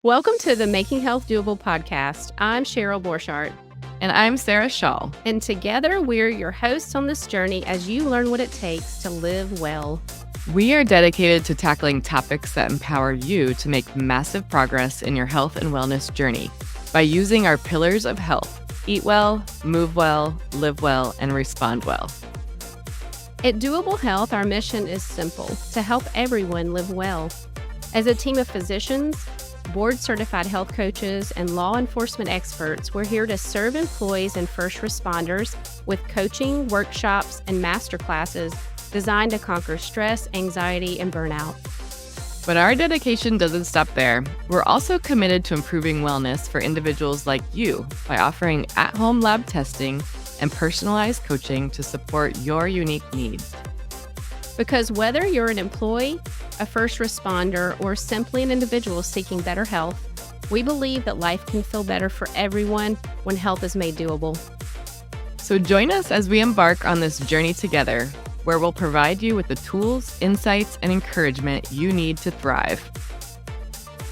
Welcome to the Making Health Doable Podcast. I'm Cheryl Borchardt. And I'm Sarah Shaw. And together we're your hosts on this journey as you learn what it takes to live well. We are dedicated to tackling topics that empower you to make massive progress in your health and wellness journey by using our pillars of health: eat well, move well, live well, and respond well. At Doable Health, our mission is simple: to help everyone live well. As a team of physicians, board-certified health coaches, and law enforcement experts, we're here to serve employees and first responders with coaching, workshops, and masterclasses designed to conquer stress, anxiety, and burnout. But our dedication doesn't stop there. We're also committed to improving wellness for individuals like you by offering at-home lab testing and personalized coaching to support your unique needs. Because whether you're an employee, a first responder, or simply an individual seeking better health, we believe that life can feel better for everyone when health is made doable. So join us as we embark on this journey together, where we'll provide you with the tools, insights, and encouragement you need to thrive.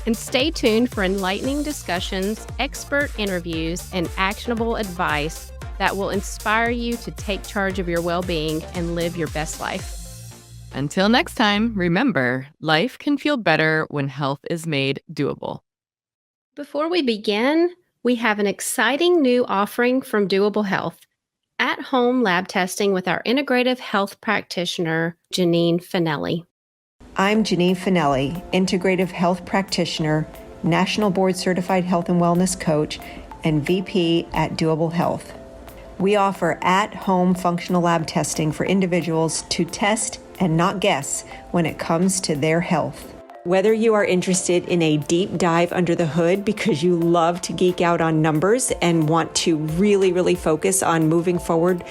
And stay tuned for enlightening discussions, expert interviews, and actionable advice that will inspire you to take charge of your well-being and live your best life. Until next time, remember, life can feel better when health is made doable. Before we begin, we have an exciting new offering from Doable Health: at-home lab testing with our integrative health practitioner, Janine Finelli. I'm Janine Finelli, integrative health practitioner, National Board Certified Health and Wellness Coach, and VP at Doable Health. We offer at-home functional lab testing for individuals to test and not guess when it comes to their health. Whether you are interested in a deep dive under the hood because you love to geek out on numbers and want to really focus on moving forward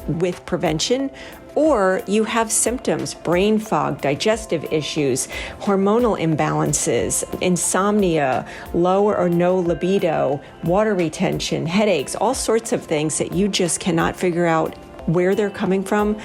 with prevention, or you have symptoms, brain fog, digestive issues, hormonal imbalances, insomnia, low or no libido, water retention, headaches, all sorts of things that you just cannot figure out where they're coming from,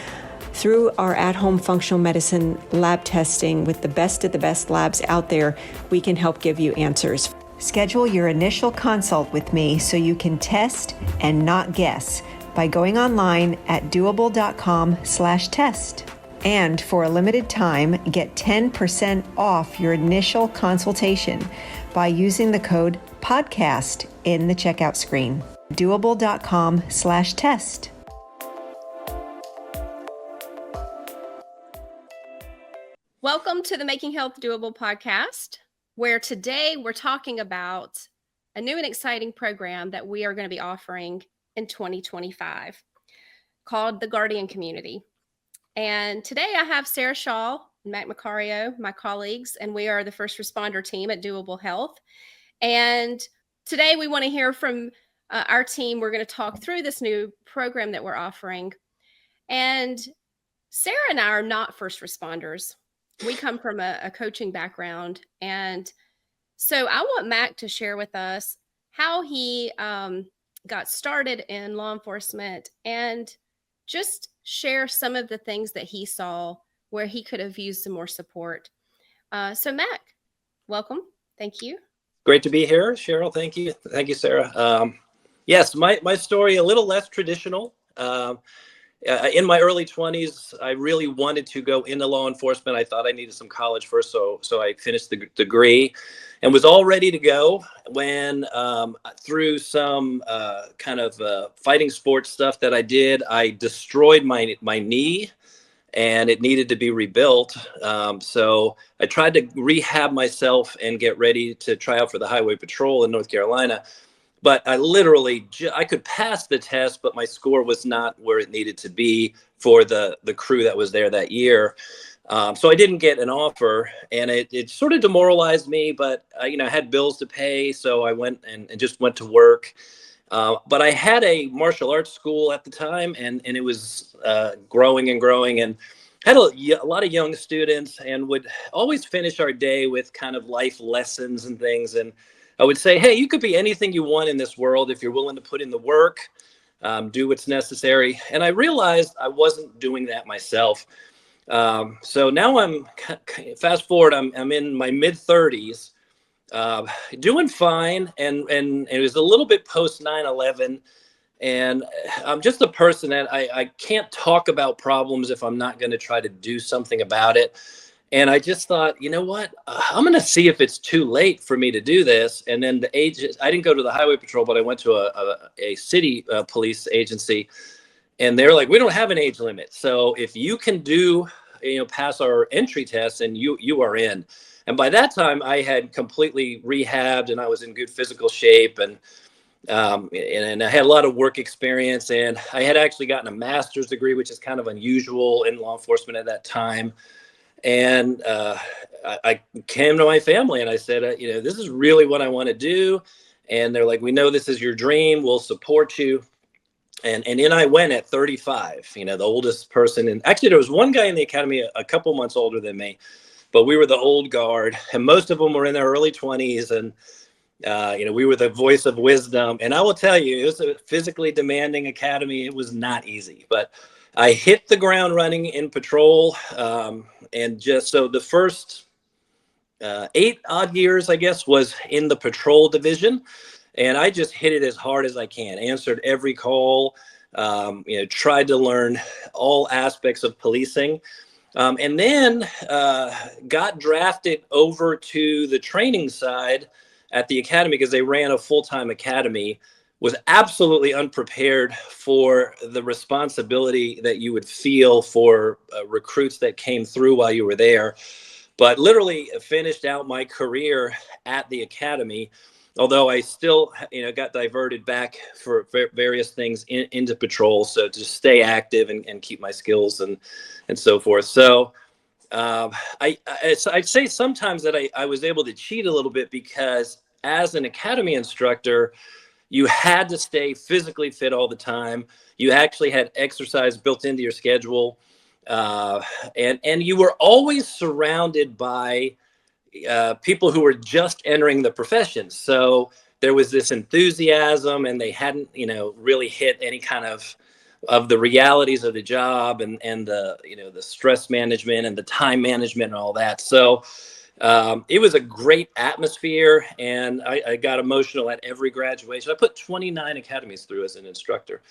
through our at-home functional medicine lab testing with the best of the best labs out there, we can help give you answers. Schedule your initial consult with me so you can test and not guess by going online at doable.com/test. And for a limited time, get 10% off your initial consultation by using the code PODCAST in the checkout screen. doable.com/test. Welcome to the Making Health Doable Podcast, where today we're talking about a new and exciting program that we are going to be offering in 2025 called the Guardian Community. And today I have Sarah Shaw and Matt Macario, my colleagues, and we are the first responder team at Doable Health. And today we want to hear from our team. We're going to talk through this new program that we're offering. And Sarah and I are not first responders. We come from a coaching background. And so I want Mac to share with us how he got started in law enforcement and just share some of the things that he saw where he could have used some more support. So Mac, welcome. Thank you. Great to be here, Cheryl. Thank you. Thank you, Sarah. Yes, my story, a little less traditional. In my early 20s, I really wanted to go into law enforcement. I thought I needed some college first, so I finished the degree and was all ready to go when, through some kind of fighting sports stuff that I did, I destroyed my knee, and it needed to be rebuilt. So I tried to rehab myself and get ready to try out for the Highway Patrol in North Carolina. But I literally, I could pass the test, but my score was not where it needed to be for the crew that was there that year. So I didn't get an offer, and it sort of demoralized me, but I had bills to pay. So I went and just went to work. But I had a martial arts school at the time, and it was growing and had a lot of young students, and would always finish our day with kind of life lessons and things. And I would say, hey, you could be anything you want in this world if you're willing to put in the work, do what's necessary. And I realized I wasn't doing that myself. So now fast forward, I'm in my mid 30s, Doing fine. And it was a little bit post 9/11. And I'm just a person that I can't talk about problems if I'm not going to try to do something about it. And I just thought, you know what? I'm going to see if it's too late for me to do this. And then I didn't go to the highway patrol, but I went to a city police agency, and they're like, we don't have an age limit. So if you can pass our entry test, and you are in. And by that time I had completely rehabbed and I was in good physical shape, and I had a lot of work experience, and I had actually gotten a master's degree, which is kind of unusual in law enforcement at that time. And I came to my family and I said, this is really what I want to do. And they're like, we know this is your dream. We'll support you. And in I went at 35, the oldest person. And actually, there was one guy in the academy a couple months older than me, but we were the old guard, and most of them were in their early 20s. And we were the voice of wisdom. And I will tell you, it was a physically demanding academy. It was not easy, but I hit the ground running in patrol. And just so the first 8 odd years, I guess, was in the patrol division. And I just hit it as hard as I can, answered every call, tried to learn all aspects of policing. And then got drafted over to the training side at the academy because they ran a full-time academy. Was absolutely unprepared for the responsibility that you would feel for recruits that came through while you were there. But literally finished out my career at the academy, although I still, got diverted back for various things into patrol. So to stay active and keep my skills and so forth. So I'd say sometimes that I was able to cheat a little bit because as an academy instructor, you had to stay physically fit all the time. You actually had exercise built into your schedule. And you were always surrounded by people who were just entering the profession. So there was this enthusiasm, and they hadn't, really hit any kind of the realities of the job and the, the stress management and the time management and all that. So it was a great atmosphere, and I got emotional at every graduation. I put 29 academies through as an instructor,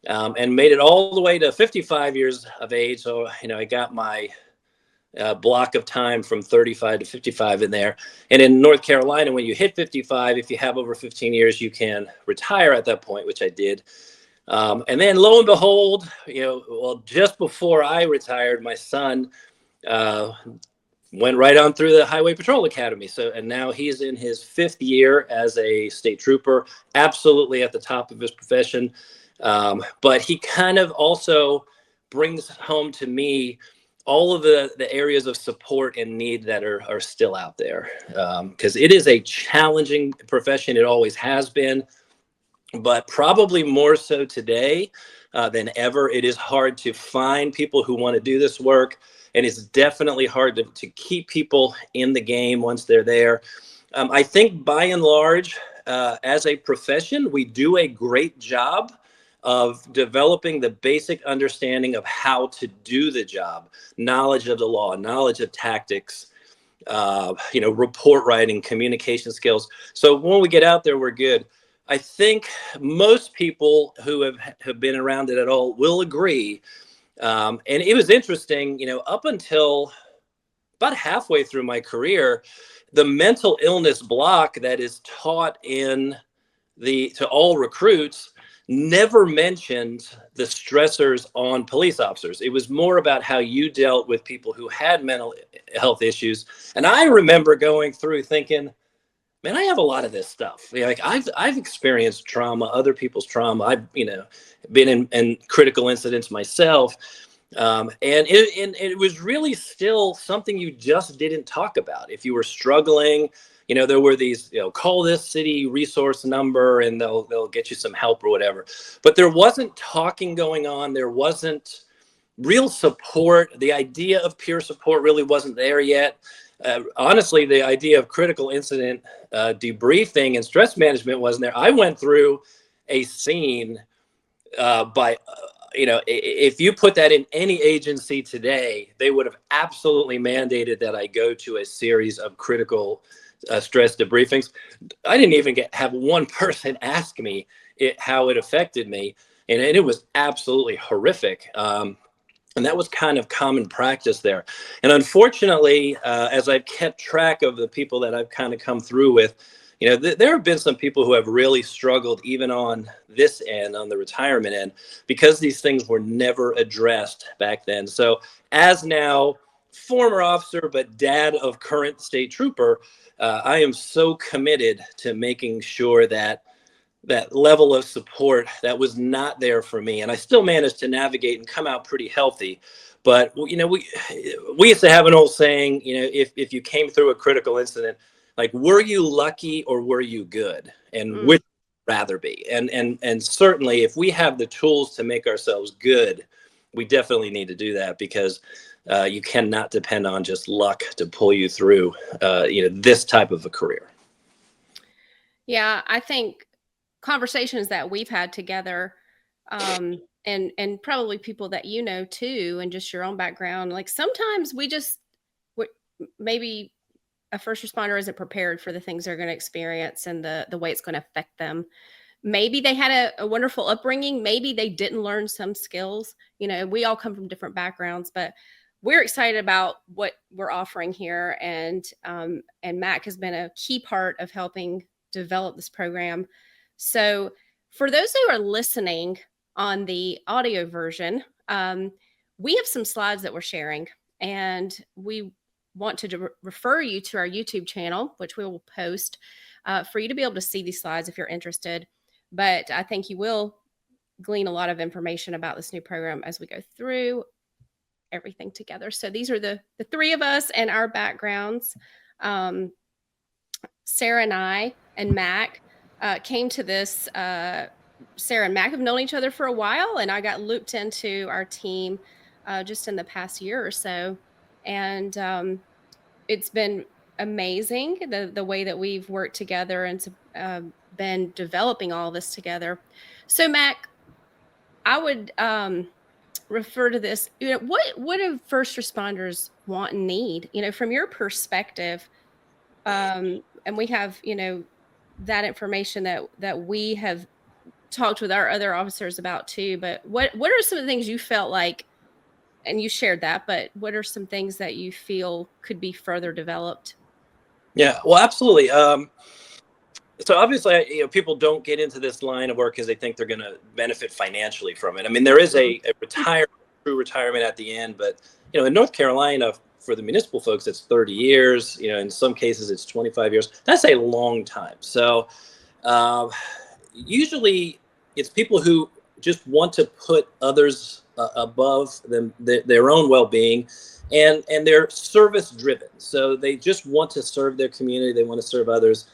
and made it all the way to 55 years of age. So, I got my block of time from 35 to 55 in there. And in North Carolina, when you hit 55, if you have over 15 years, you can retire at that point, which I did. And then lo and behold, just before I retired, my son went right on through the Highway Patrol Academy. And now he's in his 5th year as a state trooper, absolutely at the top of his profession. But he kind of also brings home to me all of the areas of support and need that are still out there. Because it is a challenging profession. It always has been, but probably more so today than ever. It is hard to find people who want to do this work. And it's definitely hard to keep people in the game once they're there. I think by and large, as a profession, we do a great job of developing the basic understanding of how to do the job, knowledge of the law, knowledge of tactics, report writing, communication skills. So when we get out there, we're good. I think most people who have been around it at all will agree. And it was interesting, up until about halfway through my career, the mental illness block that is taught to all recruits never mentioned the stressors on police officers. It was more about how you dealt with people who had mental health issues. And I remember going through thinking, man, I have a lot of this stuff. Like I've experienced trauma, other people's trauma. I've, been in critical incidents myself. And it was really still something you just didn't talk about. If you were struggling, there were these, call this city resource number and they'll get you some help or whatever. But there wasn't talking going on. There wasn't real support. The idea of peer support really wasn't there yet. Honestly, the idea of critical incident debriefing and stress management wasn't there. I went through a scene if you put that in any agency today, they would have absolutely mandated that I go to a series of critical stress debriefings. I didn't even have one person ask me how it affected me. And it was absolutely horrific. And that was kind of common practice there. And unfortunately, as I've kept track of the people that I've kind of come through with, there have been some people who have really struggled even on this end, on the retirement end, because these things were never addressed back then. So as now former officer, but dad of current state trooper, I am so committed to making sure that level of support that was not there for me, and I still managed to navigate and come out pretty healthy. But we used to have an old saying, if you came through a critical incident, like, were you lucky or were you good, and which would you rather be? And certainly, if we have the tools to make ourselves good, we definitely need to do that, because you cannot depend on just luck to pull you through this type of a career. Yeah, I think conversations that we've had together, and probably people that too, and just your own background, like sometimes maybe a first responder isn't prepared for the things they're going to experience and the way it's going to affect them. Maybe they had a wonderful upbringing. Maybe they didn't learn some skills. We all come from different backgrounds, but we're excited about what we're offering here. And Mac has been a key part of helping develop this program. So for those who are listening on the audio version, we have some slides that we're sharing, and we want to refer you to our YouTube channel, which we will post for you to be able to see these slides if you're interested. But I think you will glean a lot of information about this new program as we go through everything together. So these are the three of us and our backgrounds. Sarah and I and Mac came to this. Sarah and Mac have known each other for a while, and I got looped into our team just in the past year or so. And it's been amazing the way that we've worked together and been developing all this together. So Mac, I would refer to this, what do first responders want and need, from your perspective? And we have, that information that we have talked with our other officers about too. But what are some of the things you felt like, and you shared that, but what are some things that you feel could be further developed? Yeah, well, absolutely. So obviously, people don't get into this line of work because they think they're going to benefit financially from it. I mean, there is a true retirement at the end, but in North Carolina, for the municipal folks, it's 30 years. In some cases, it's 25 years. That's a long time. So usually, it's people who just want to put others above them, their own well-being, and they're service driven. So they just want to serve their community. They want to serve others.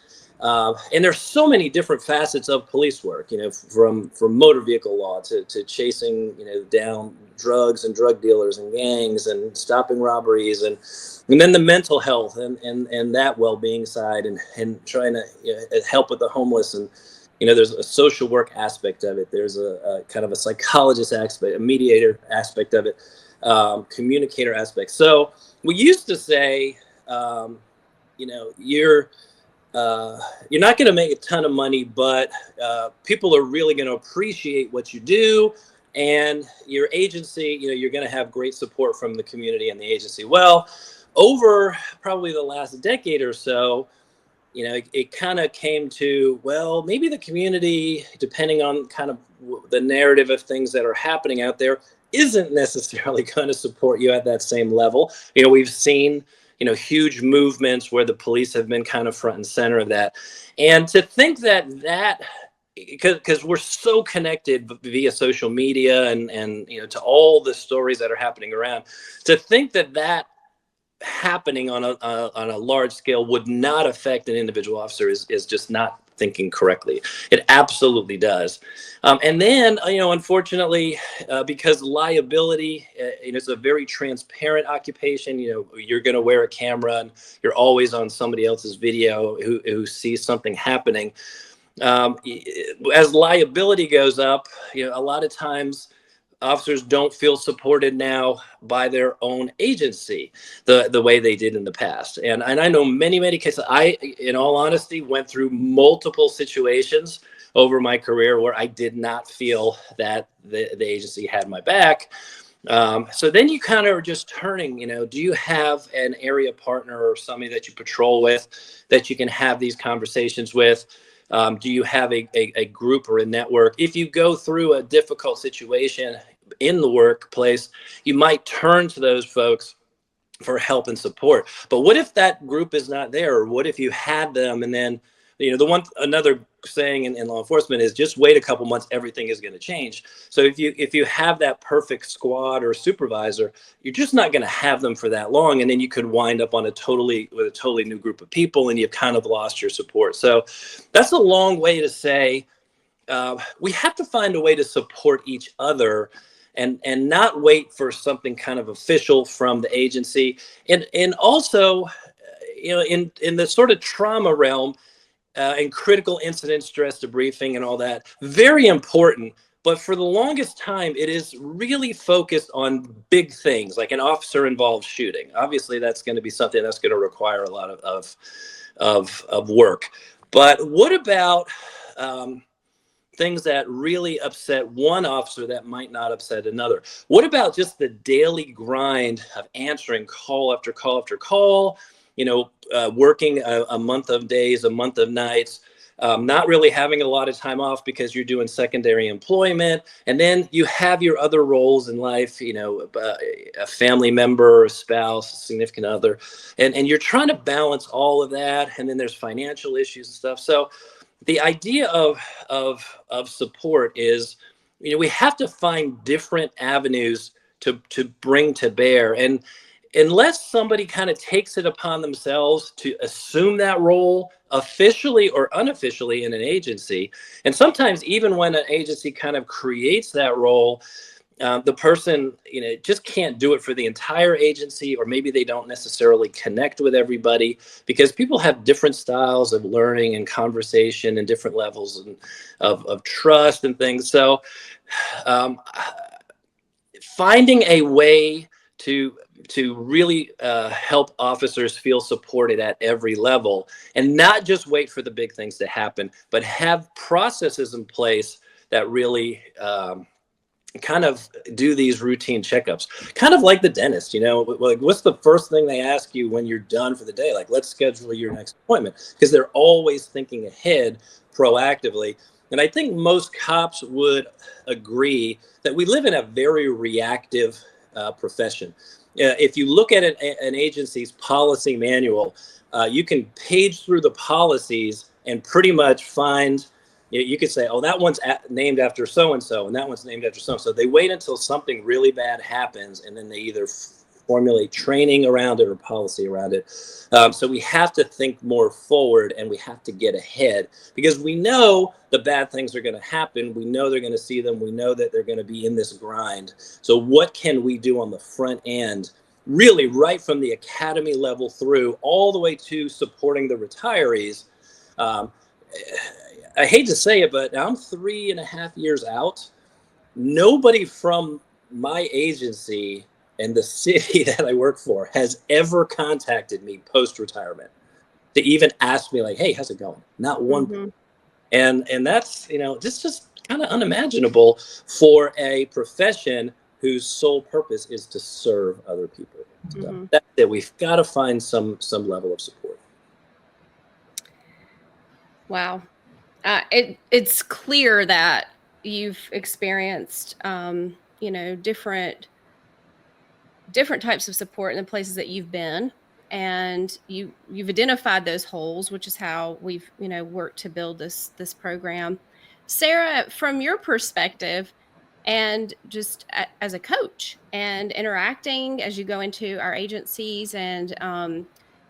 And there's so many different facets of police work, from motor vehicle law to chasing, down drugs and drug dealers and gangs and stopping robberies, and then the mental health and that well-being side, and trying to help with the homeless. And there's a social work aspect of it. There's a kind of a psychologist aspect, a mediator aspect of it, communicator aspect. So we used to say, you're not going to make a ton of money, but people are really going to appreciate what you do, and your agency, you're going to have great support from the community and the agency. Well, over probably the last decade or so, it kind of came to, well, maybe the community, depending on kind of the narrative of things that are happening out there, isn't necessarily going to support you at that same level. We've seen huge movements where the police have been kind of front and center of that. And to think that because we're so connected via social media and to all the stories that are happening around, to think that happening on a large scale would not affect an individual officer is just not thinking correctly. It absolutely does. And then, unfortunately, because liability, it's a very transparent occupation. You're going to wear a camera and you're always on somebody else's video who sees something happening. As liability goes up, a lot of times officers don't feel supported now by their own agency the way they did in the past. And I know many cases. I, in all honesty, went through multiple situations over my career where I did not feel that the agency had my back. So then you kind of are just turning, do you have an area partner or somebody that you patrol with that you can have these conversations with? Do you have a group or a network? If you go through a difficult situation in the workplace, you might turn to those folks for help and support. But what if that group is not there? Or what if you had them and then, another saying in law enforcement is just wait a couple months, everything is going to change. So if you have that perfect squad or supervisor, you're just not going to have them for that long. And then you could wind up on with a totally new group of people and you've kind of lost your support. So that's a long way to say we have to find a way to support each other and not wait for something kind of official from the agency. And also, in the sort of trauma realm, and critical incident stress debriefing and all that, very important. But for the longest time, it is really focused on big things like an officer involved shooting. Obviously, that's going to be something that's going to require a lot of work. But what about things that really upset one officer that might not upset another? What about just the daily grind of answering call after call after call? Working a month of days, a month of nights, not really having a lot of time off because you're doing secondary employment. And then you have your other roles in life, a family member, a spouse, a significant other, and you're trying to balance all of that. And then there's financial issues and stuff. So the idea of support is, we have to find different avenues to bring to bear. And unless somebody kind of takes it upon themselves to assume that role officially or unofficially in an agency, and sometimes even when an agency kind of creates that role, the person, just can't do it for the entire agency, or maybe they don't necessarily connect with everybody because people have different styles of learning and conversation and different levels of trust and things. So finding a way to really help officers feel supported at every level and not just wait for the big things to happen, but have processes in place that really kind of do these routine checkups, kind of like the dentist, like what's the first thing they ask you when you're done for the day? Like, let's schedule your next appointment, because they're always thinking ahead proactively. And I think most cops would agree that we live in a very reactive profession. If you look at an agency's policy manual, you can page through the policies and pretty much find, you could say, oh, that one's named after so-and-so, and that one's named after so-and-so. They wait until something really bad happens, and then they either formulate training around it or policy around it. So we have to think more forward, and we have to get ahead, because we know the bad things are going to happen. We know they're going to see them. We know that they're going to be in this grind. So what can we do on the front end, really right from the academy level through all the way to supporting the retirees? I hate to say it, but I'm 3.5 years out. Nobody from my agency and the city that I work for has ever contacted me post-retirement to even ask me like, hey, how's it going? Not one. Mm-hmm. And that's, just kind of unimaginable for a profession whose sole purpose is to serve other people. Mm-hmm. So that's it. We've got to find some level of support. Wow. It's clear that you've experienced, different types of support in the places that you've been, and you've identified those holes, which is how we've worked to build this program. Sarah, from your perspective, and just as a coach and interacting as you go into our agencies, and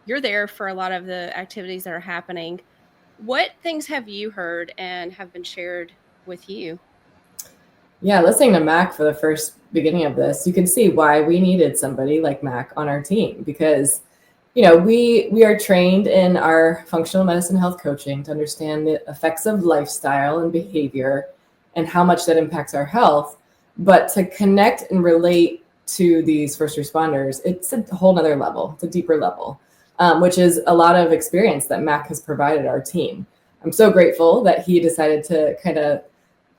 you're there for a lot of the activities that are happening, what things have you heard and have been shared with you? Yeah, listening to Mac for the first beginning of this, you can see why we needed somebody like Mac on our team, because, we are trained in our functional medicine health coaching to understand the effects of lifestyle and behavior and how much that impacts our health. But to connect and relate to these first responders, it's a whole nother level. It's a deeper level, which is a lot of experience that Mac has provided our team. I'm so grateful that he decided to kind of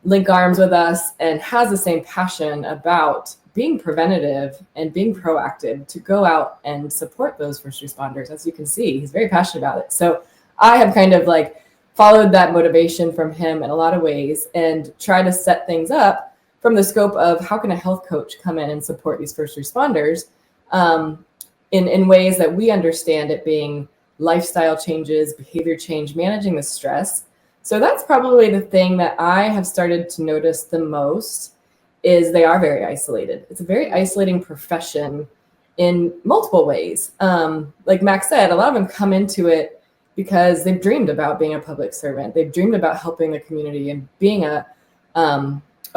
link arms with us and has the same passion about being preventative and being proactive to go out and support those first responders. As you can see, he's very passionate about it. So I have kind of like followed that motivation from him in a lot of ways and try to set things up from the scope of how can a health coach come in and support these first responders in ways that we understand it being lifestyle changes, behavior change, managing the stress. So that's probably the thing that I have started to notice the most is they are very isolated. It's a very isolating profession in multiple ways. Like Max said, a lot of them come into it because they've dreamed about being a public servant. They've dreamed about helping the community and being a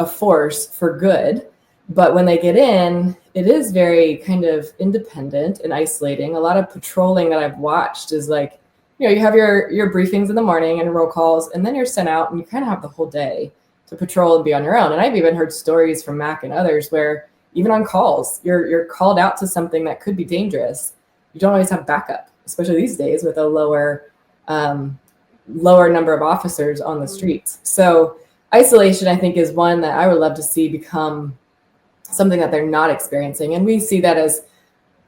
force for good. But when they get in, it is very kind of independent and isolating. A lot of patrolling that I've watched is like, you have your briefings in the morning and roll calls, and then you're sent out and you kind of have the whole day to patrol and be on your own. And I've even heard stories from Mac and others where even on calls, you're called out to something that could be dangerous. You don't always have backup, especially these days with a lower number of officers on the streets. So isolation, I think, is one that I would love to see become something that they're not experiencing. And we see that as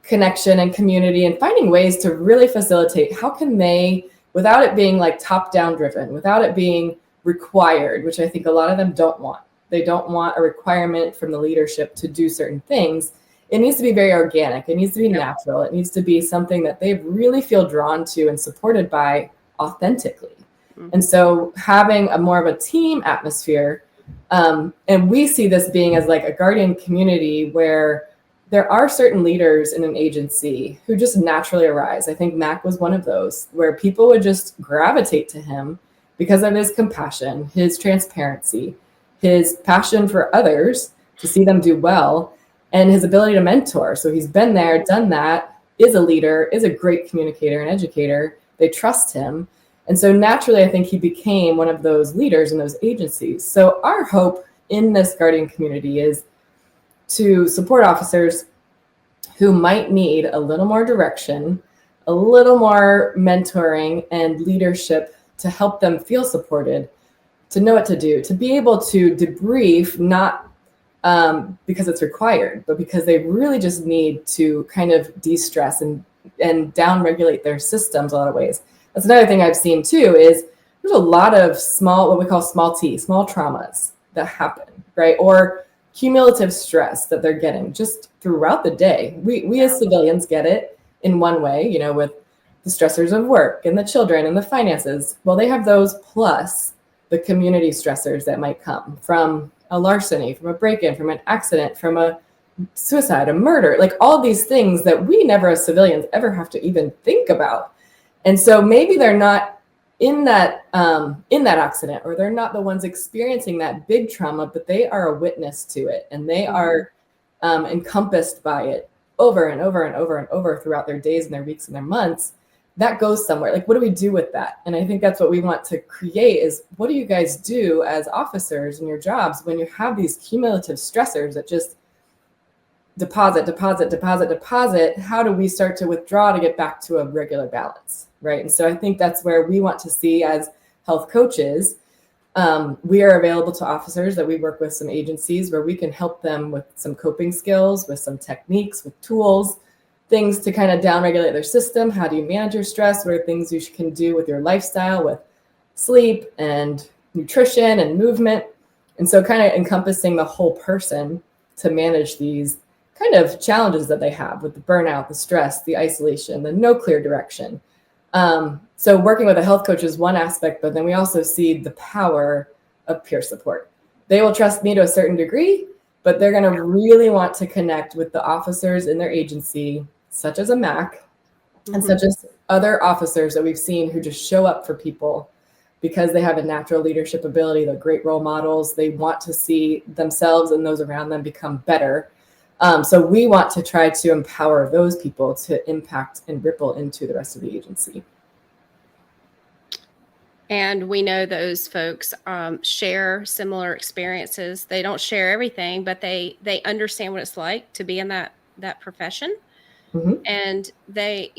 connection and community and finding ways to really facilitate how can they, without it being like top-down driven, without it being required, which I think a lot of them don't want. They don't want a requirement from the leadership to do certain things. It needs to be very organic. It needs to be natural. It needs to be something that they really feel drawn to and supported by authentically. Mm-hmm. And so having a more of a team atmosphere, and we see this being as like a guardian community where there are certain leaders in an agency who just naturally arise. I think Mac was one of those where people would just gravitate to him because of his compassion, his transparency, his passion for others to see them do well, and his ability to mentor. So he's been there, done that, is a leader, is a great communicator and educator. They trust him. And so naturally, I think he became one of those leaders in those agencies. So our hope in this guardian community is to support officers who might need a little more direction, a little more mentoring and leadership to help them feel supported, to know what to do, to be able to debrief, not because it's required, but because they really just need to kind of de-stress and down-regulate their systems a lot of ways. That's another thing I've seen too, is there's a lot of what we call small traumas that happen, right? Or cumulative stress that they're getting just throughout the day. We as civilians get it in one way, with the stressors of work and the children and the finances. Well, they have those plus the community stressors that might come from a larceny, from a break-in, from an accident, from a suicide, a murder, like all these things that we never as civilians ever have to even think about. And so maybe they're not in that accident, or they're not the ones experiencing that big trauma, but they are a witness to it, and they are encompassed by it over and over and over and over throughout their days and their weeks and their months. That goes somewhere. Like, what do we do with that? And I think that's what we want to create is, what do you guys do as officers in your jobs when you have these cumulative stressors that just deposit? How do we start to withdraw to get back to a regular balance, right? And so I think that's where we want to see as health coaches. We are available to officers that we work with some agencies where we can help them with some coping skills, with some techniques, with tools, things to kind of downregulate their system. How do you manage your stress? What are things you can do with your lifestyle, with sleep and nutrition and movement? And so kind of encompassing the whole person to manage these kind of challenges that they have with the burnout, the stress, the isolation, the no clear direction. So working with a health coach is one aspect, but then we also see the power of peer support. They will trust me to a certain degree, but they're going to really want to connect with the officers in their agency, such as a Mac, and such as other officers that we've seen who just show up for people because they have a natural leadership ability. They're great role models. They want to see themselves and those around them become better. So we want to try to empower those people to impact and ripple into the rest of the agency. And we know those folks share similar experiences. They don't share everything, but they understand what it's like to be in that profession. Mm-hmm. And they,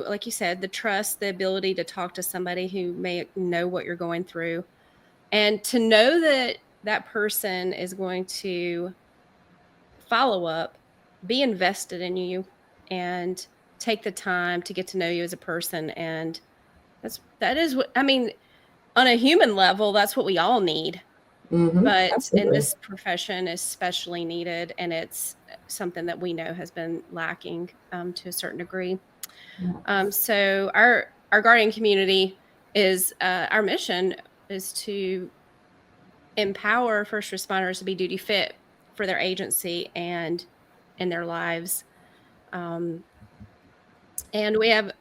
like you said, the trust, the ability to talk to somebody who may know what you're going through, and to know that that person is going to follow up, be invested in you, and take the time to get to know you as a person. And that is what, I mean, on a human level, that's what we all need. Mm-hmm. But Absolutely. in this profession is especially needed, and it's something that we know has been lacking to a certain degree. Yeah. So our guardian community is our mission is to empower first responders to be duty fit for their agency and in their lives. And we have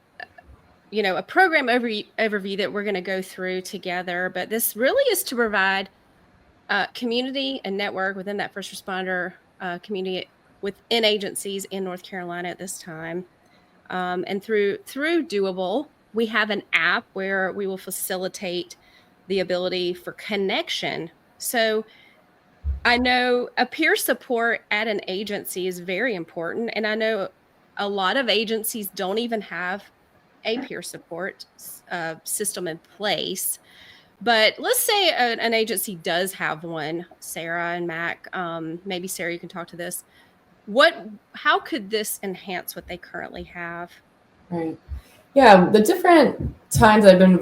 a program overview that we're going to go through together, but this really is to provide community and network within that first responder community within agencies in North Carolina at this time. And through Dooable, we have an app where we will facilitate the ability for connection. So I know a peer support at an agency is very important. And I know a lot of agencies don't even have a peer support system in place. But let's say an agency does have one, Sarah and Mac. Maybe Sarah, you can talk to this. How could this enhance what they currently have? Right. Yeah, the different times I've been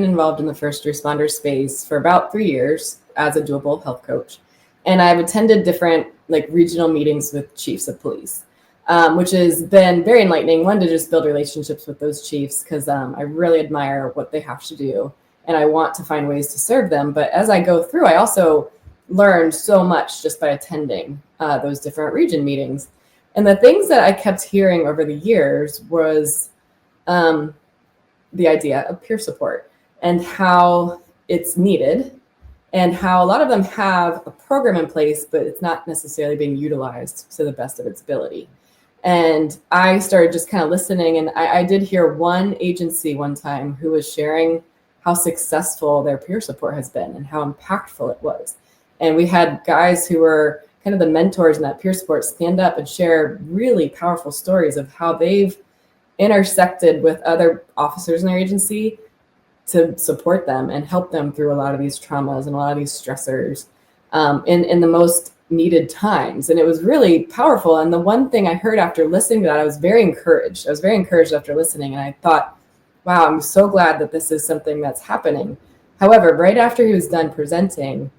involved in the first responder space for about 3 years as a doable health coach. And I've attended different regional meetings with chiefs of police, which has been very enlightening. One, to just build relationships with those chiefs, because I really admire what they have to do, and I want to find ways to serve them. But as I go through, I also learned so much just by attending those different region meetings. And the things that I kept hearing over the years was the idea of peer support and how it's needed, and how a lot of them have a program in place, but it's not necessarily being utilized to the best of its ability. And I started just kind of listening, and I did hear one agency one time who was sharing how successful their peer support has been and how impactful it was. And we had guys who were kind of the mentors in that peer support stand up and share really powerful stories of how they've intersected with other officers in their agency to support them and help them through a lot of these traumas and a lot of these stressors in the most needed times. And it was really powerful. And the one thing I heard after listening to that, I was very encouraged. After listening, and I thought, wow, I'm so glad that this is something that's happening. However, right after he was done presenting,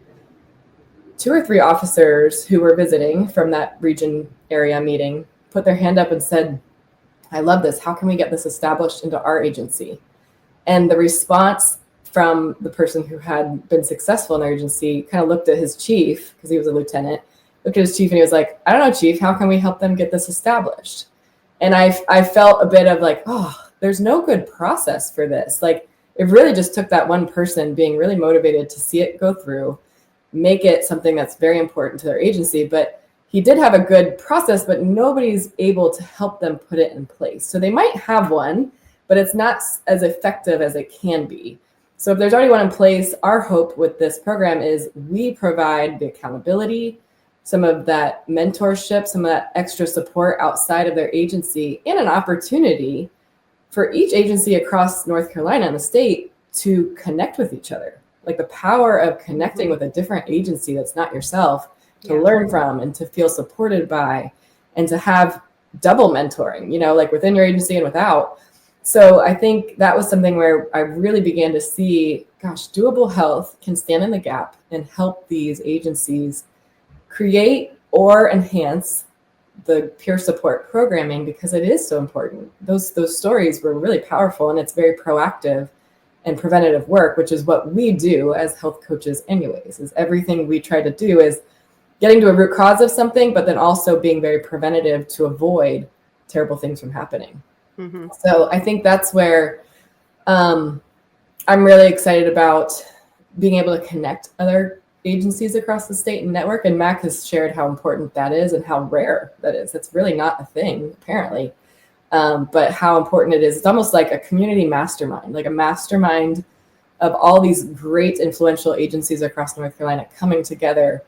2 or 3 officers who were visiting from that region area meeting put their hand up and said, I love this. How can we get this established into our agency? And the response from the person who had been successful in their agency kind of looked at his chief, because he was a lieutenant, looked at his chief and he was like, I don't know, chief, how can we help them get this established? And I felt a bit of there's no good process for this. It really just took that one person being really motivated to see it go through, make it something that's very important to their agency. But he did have a good process, but nobody's able to help them put it in place. So they might have one, but it's not as effective as it can be. So if there's already one in place, our hope with this program is we provide the accountability, some of that mentorship, some of that extra support outside of their agency, and an opportunity for each agency across North Carolina and the state to connect with each other. The power of connecting with a different agency that's not yourself, to learn from and to feel supported by, and to have double mentoring, within your agency and without. So I think that was something where I really began to see, gosh, Doable Health can stand in the gap and help these agencies create or enhance the peer support programming, because it is so important. Those stories were really powerful, and it's very proactive and preventative work, which is what we do as health coaches anyways. Is everything we try to do is getting to a root cause of something, but then also being very preventative to avoid terrible things from happening. Mm-hmm. So I think that's where I'm really excited about being able to connect other agencies across the state and network. And Mac has shared how important that is and how rare that is. It's really not a thing, apparently, but how important it is. It's almost like a community mastermind, like a mastermind of all these great influential agencies across North Carolina coming together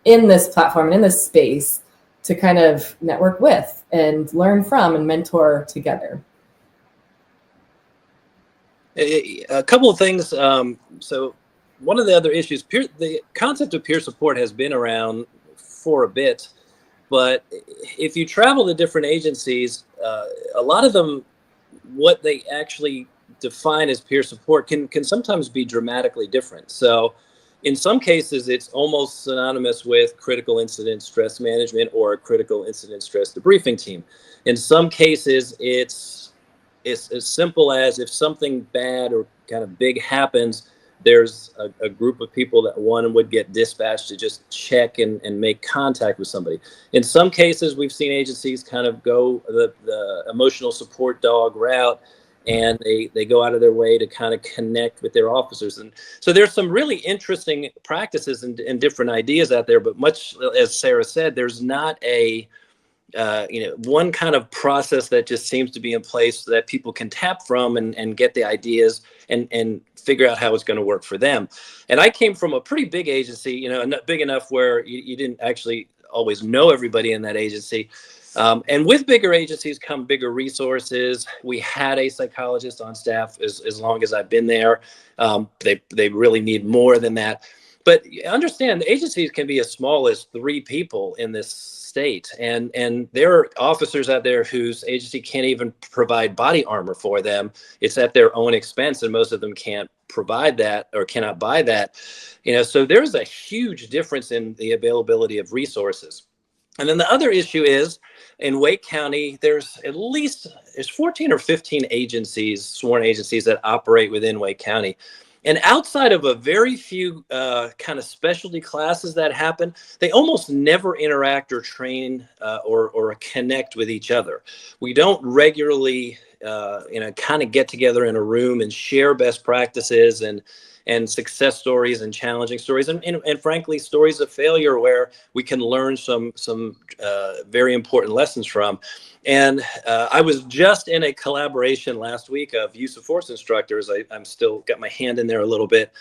in this platform and in this space to kind of network with and learn from and mentor together. A couple of things. So one of the other issues, the concept of peer support has been around for a bit, but if you travel to different agencies, a lot of them, what they actually define as peer support can sometimes be dramatically different. So in some cases, it's almost synonymous with critical incident stress management or a critical incident stress debriefing team. In some cases, it's as simple as if something bad or kind of big happens, there's a group of people that one would get dispatched to just check and make contact with somebody. In some cases, we've seen agencies kind of go the emotional support dog route, and they go out of their way to kind of connect with their officers. And so there's some really interesting practices and different ideas out there, but much as Sarah said, there's not a one kind of process that just seems to be in place that people can tap from and get the ideas and figure out how it's going to work for them. And I came from a pretty big agency, not big enough where you didn't actually always know everybody in that agency. And with bigger agencies come bigger resources. We had a psychologist on staff as long as I've been there. They really need more than that. But understand, the agencies can be as small as 3 people in this state. And there are officers out there whose agency can't even provide body armor for them. It's at their own expense, and most of them can't provide that or cannot buy that. So there's a huge difference in the availability of resources. And then the other issue is in Wake County, there's 14 or 15 agencies, sworn agencies that operate within Wake County. And outside of a very few kind of specialty classes that happen, they almost never interact or train or connect with each other. We don't regularly, kind of get together in a room and share best practices and success stories and challenging stories and frankly, stories of failure where we can learn some very important lessons from. And I was just in a collaboration last week of use of force instructors. I'm still got my hand in there a little bit.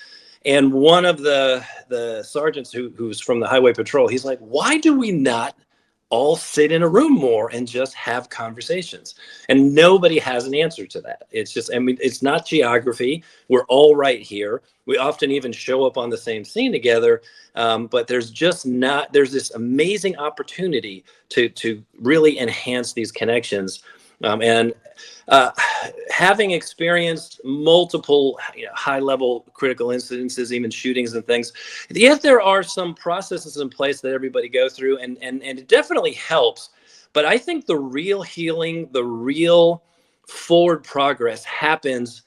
And one of the sergeants who's from the Highway Patrol, he's like, why do we not all sit in a room more and just have conversations? And nobody has an answer to that. It's just, it's not geography. We're all right here. We often even show up on the same scene together. But there's this amazing opportunity to really enhance these connections. Having experienced multiple high-level critical incidences, even shootings and things, yes, there are some processes in place that everybody goes through, and it definitely helps. But I think the real healing, the real forward progress happens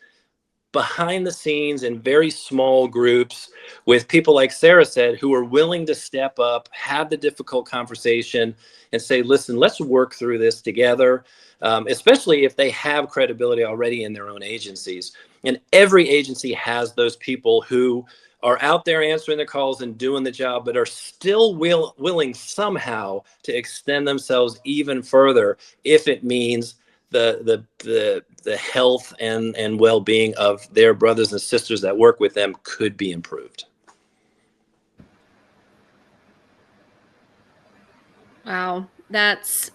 behind the scenes in very small groups with people like Sarah said, who are willing to step up, have the difficult conversation and say, listen, let's work through this together, especially if they have credibility already in their own agencies. And every agency has those people who are out there answering the calls and doing the job, but are still willing somehow to extend themselves even further if it means the health and well-being of their brothers and sisters that work with them could be improved. Wow, that's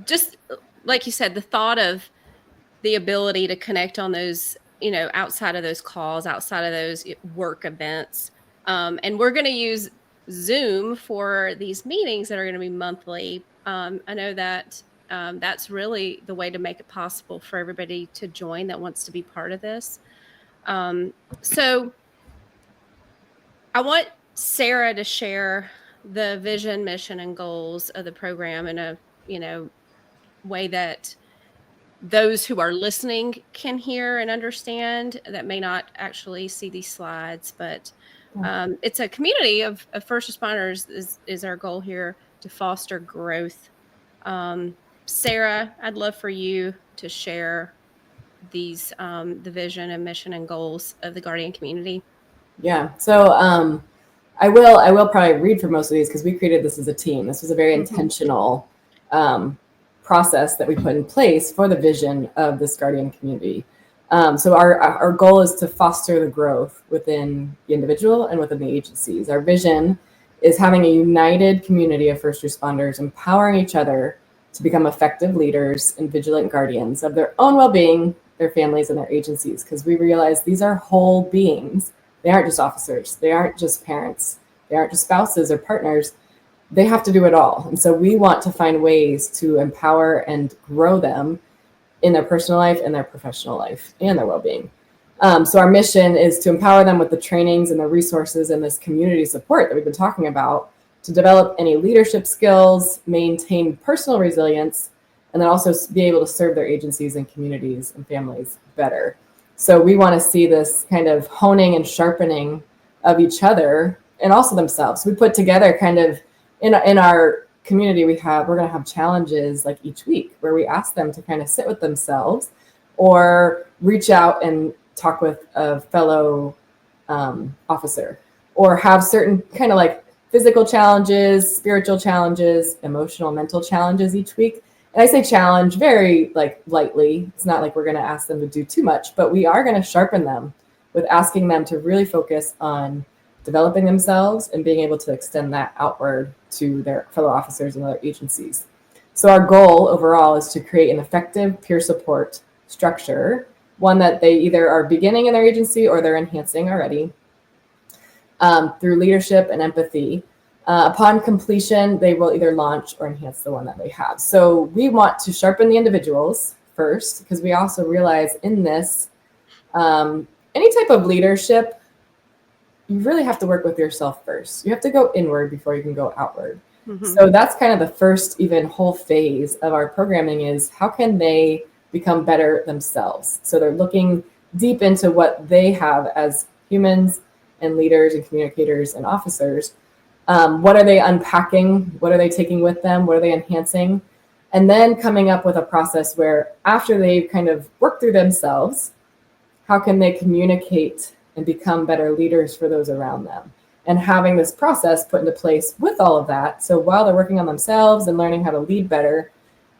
just like you said, the thought of the ability to connect on those, outside of those calls, outside of those work events. And we're going to use Zoom for these meetings that are going to be monthly. I know that that's really the way to make it possible for everybody to join that wants to be part of this. So I want Sarah to share the vision, mission, and goals of the program in a, way that those who are listening can hear and understand, that may not actually see these slides. But it's a community of first responders is our goal here, to foster growth. Sarah, I'd love for you to share these, the vision and mission and goals of the Guardian community. Yeah. So I will probably read for most of these because we created this as a team. This was a very intentional process that we put in place for the vision of this Guardian community. So our goal is to foster the growth within the individual and within the agencies. Our vision is having a united community of first responders, empowering each other to become effective leaders and vigilant guardians of their own well-being, their families, and their agencies. Because we realize these are whole beings. They aren't just officers. They aren't just parents. They aren't just spouses or partners. They have to do it all. And so we want to find ways to empower and grow them in their personal life and their professional life and their well-being. So our mission is to empower them with the trainings and the resources and this community support that we've been talking about to develop any leadership skills, maintain personal resilience, and then also be able to serve their agencies and communities and families better. So we want to see this kind of honing and sharpening of each other and also themselves. We put together kind of in our community, we're going to have challenges like each week where we ask them to kind of sit with themselves or reach out and talk with a fellow officer, or have certain kind of like physical challenges, spiritual challenges, emotional, mental challenges each week. And I say challenge very like lightly. It's not like we're going to ask them to do too much, but we are going to sharpen them with asking them to really focus on developing themselves and being able to extend that outward to their fellow officers and other agencies. So our goal overall is to create an effective peer support structure, one that they either are beginning in their agency or they're enhancing already, through leadership and empathy. Upon completion, they will either launch or enhance the one that they have. So we want to sharpen the individuals first, because we also realize in this, any type of leadership, you really have to work with yourself first. You have to go inward before you can go outward. Mm-hmm. So that's kind of the first even whole phase of our programming is how can they become better themselves? So they're looking deep into what they have as humans and leaders and communicators and officers. What are they unpacking? What are they taking with them? What are they enhancing? And then coming up with a process where after they've kind of worked through themselves, how can they communicate and become better leaders for those around them? And having this process put into place with all of that. So while they're working on themselves and learning how to lead better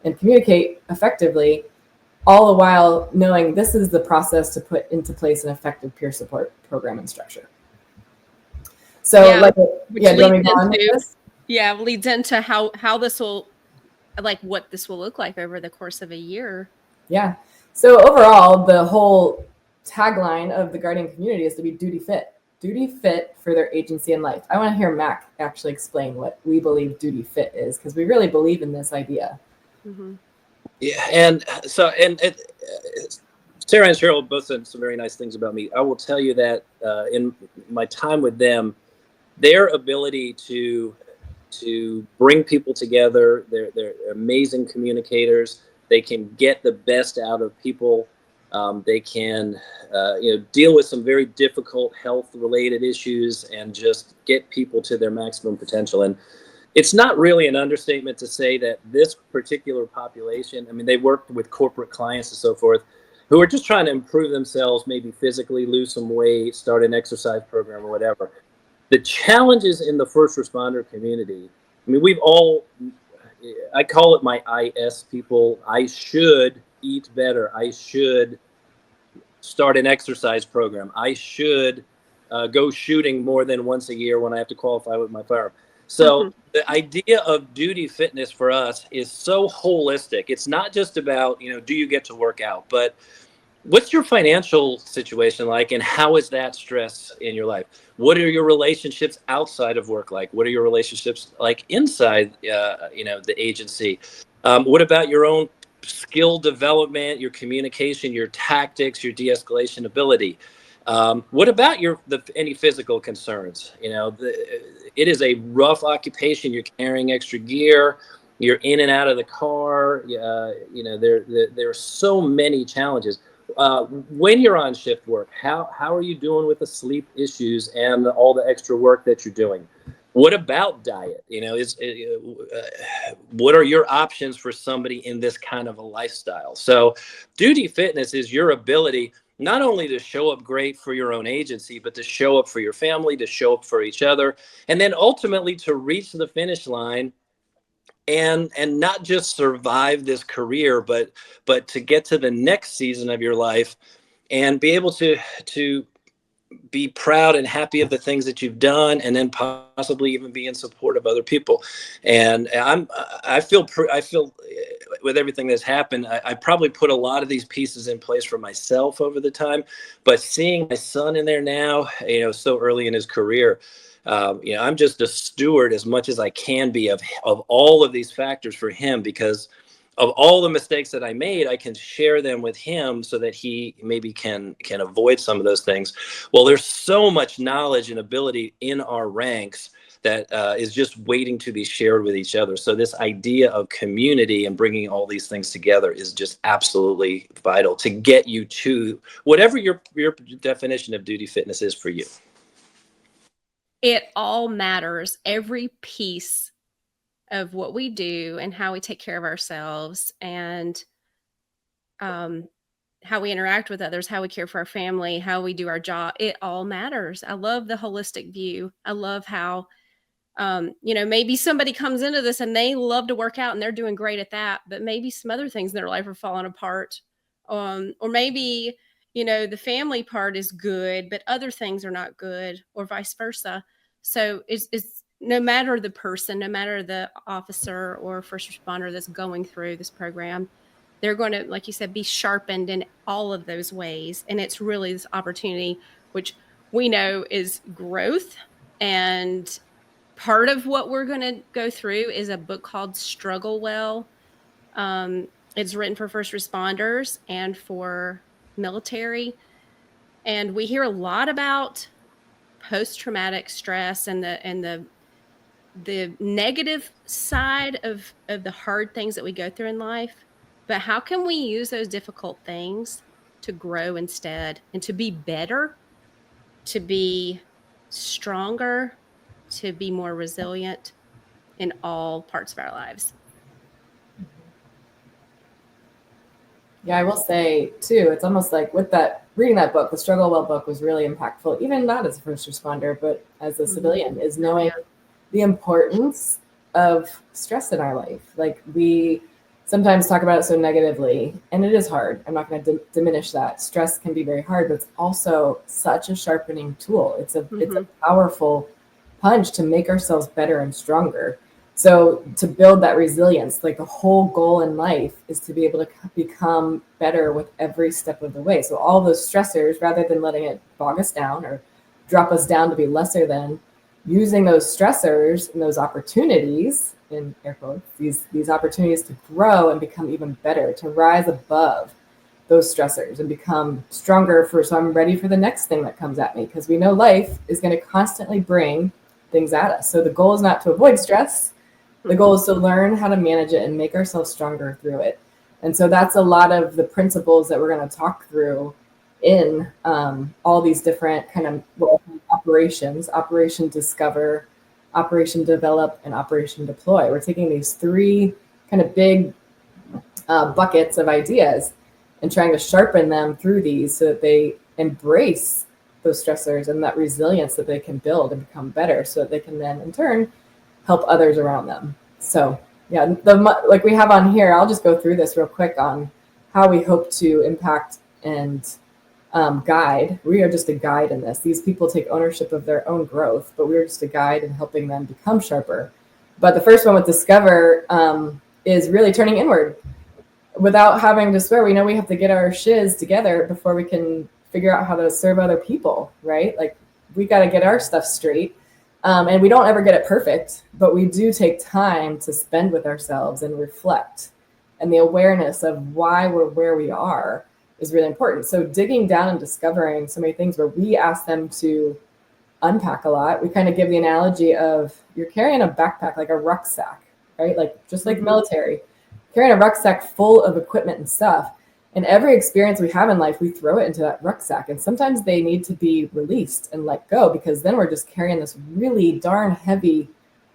and communicate effectively, all the while knowing this is the process to put into place an effective peer support program and structure. So leads into how this will, like what this will look like over the course of a year. Yeah. So overall, the whole tagline of the Guardian community is to be duty fit for their agency and life. I want to hear Mac actually explain what we believe duty fit is, because we really believe in this idea. Mm-hmm. Yeah. And so, Sarah and Cheryl both said some very nice things about me. I will tell you that in my time with them, their ability to bring people together, they're amazing communicators. They can get the best out of people. They can deal with some very difficult health-related issues and just get people to their maximum potential. And it's not really an understatement to say that this particular population, I mean, they work with corporate clients and so forth, who are just trying to improve themselves, maybe physically, lose some weight, start an exercise program or whatever. The challenges in the first responder community, I mean, I call it my IS people. I should eat better. I should start an exercise program. I should go shooting more than once a year when I have to qualify with my firearm. So the idea of duty fitness for us is so holistic. It's not just about, do you get to work out, but what's your financial situation like, and how is that stress in your life? What are your relationships outside of work like? What are your relationships like inside, the agency? What about your own skill development, your communication, your tactics, your de-escalation ability? What about any physical concerns? It is a rough occupation. You're carrying extra gear. You're in and out of the car. There are so many challenges. When you're on shift work, how are you doing with the sleep issues and all the extra work that you're doing? What about diet? What are your options for somebody in this kind of a lifestyle? So duty fitness is your ability not only to show up great for your own agency, but to show up for your family, to show up for each other, and then ultimately to reach the finish line and not just survive this career, but to get to the next season of your life and be able to be proud and happy of the things that you've done, and then possibly even be in support of other people. And I feel with everything that's happened, I probably put a lot of these pieces in place for myself over the time, but seeing my son in there now, so early in his career, I'm just a steward as much as I can be of all of these factors for him, because of all the mistakes that I made, I can share them with him so that he maybe can avoid some of those things. Well, there's so much knowledge and ability in our ranks that is just waiting to be shared with each other. So this idea of community and bringing all these things together is just absolutely vital to get you to whatever your definition of duty fitness is for you. It all matters. Every piece of what we do and how we take care of ourselves, and how we interact with others, how we care for our family, how we do our job, it all matters. I love the holistic view. I love how, maybe somebody comes into this and they love to work out and they're doing great at that, but maybe some other things in their life are falling apart. Or maybe, the family part is good, but other things are not good, or vice versa. So it's no matter the person, no matter the officer or first responder that's going through this program, they're going to, like you said, be sharpened in all of those ways. And it's really this opportunity, which we know is growth. And part of what we're going to go through is a book called Struggle Well. It's written for first responders and for military. And we hear a lot about post-traumatic stress and the negative side of the hard things that we go through in life. But how can we use those difficult things to grow instead, and to be better, to be stronger, to be more resilient in all parts of our lives? Yeah, I will say too, it's almost like with that, reading that book, the Struggle Well book was really impactful, even not as a first responder, but as a civilian, is knowing the importance of stress in our life. Like, we sometimes talk about it so negatively, and it is hard. I'm not going to diminish that. Stress can be very hard, but it's also such a sharpening tool. It's a powerful punch to make ourselves better and stronger. So to build that resilience, like the whole goal in life is to be able to become better with every step of the way. So all those stressors, rather than letting it bog us down or drop us down to be lesser than, using those stressors and those opportunities, in air quotes, these opportunities to grow and become even better, to rise above those stressors and become stronger so I'm ready for the next thing that comes at me, because we know life is going to constantly bring things at us. So the goal is not to avoid stress. The goal is to learn how to manage it and make ourselves stronger through it. And so that's a lot of the principles that we're going to talk through in all these different kind of operations: Operation Discover, Operation Develop, and Operation Deploy. We're taking these three kind of big buckets of ideas and trying to sharpen them through these so that they embrace those stressors and that resilience that they can build and become better, so that they can then in turn help others around them. So yeah, like we have on here, I'll just go through this real quick on how we hope to impact and guide. We are just a guide in this. These people take ownership of their own growth, but we're just a guide in helping them become sharper. But the first one with Discover is really turning inward. Without having to swear, we know we have to get our shiz together before we can figure out how to serve other people, right? Like, we got to get our stuff straight. And we don't ever get it perfect, but we do take time to spend with ourselves and reflect. And the awareness of why we're where we are is really important. So digging down and discovering so many things where we ask them to unpack a lot. We kind of give the analogy of, you're carrying a backpack, like a rucksack, right? Like, just like military, carrying a rucksack full of equipment and stuff. And every experience we have in life, we throw it into that rucksack. And sometimes they need to be released and let go, because then we're just carrying this really darn heavy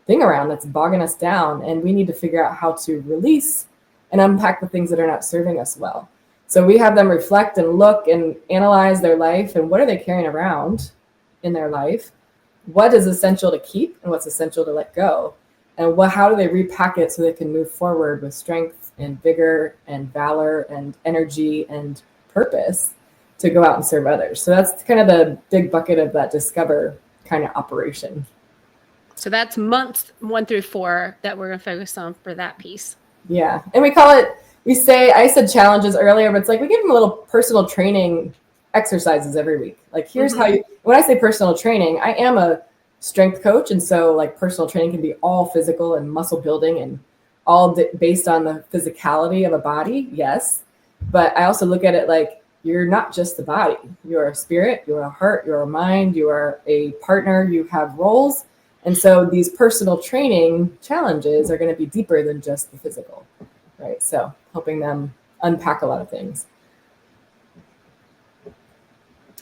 thing around that's bogging us down. And we need to figure out how to release and unpack the things that are not serving us well. So we have them reflect and look and analyze their life, and what are they carrying around in their life? What is essential to keep and what's essential to let go? And how do they repack it so they can move forward with strength and vigor and valor and energy and purpose? to go out and serve others. So that's kind of the big bucket of that discover kind of operation. So that's months 1 through 4 that we're going to focus on for that piece. Yeah. And we call it, I said challenges earlier, but it's like we give them a little personal training exercises every week. Like, here's how you, when I say personal training, I am a strength coach. And so like personal training can be all physical and muscle building and all based on the physicality of a body. Yes. But I also look at it like you're not just the body. You're a spirit, you're a heart, you're a mind, you are a partner, you have roles. And so these personal training challenges are going to be deeper than just the physical, right? So helping them unpack a lot of things.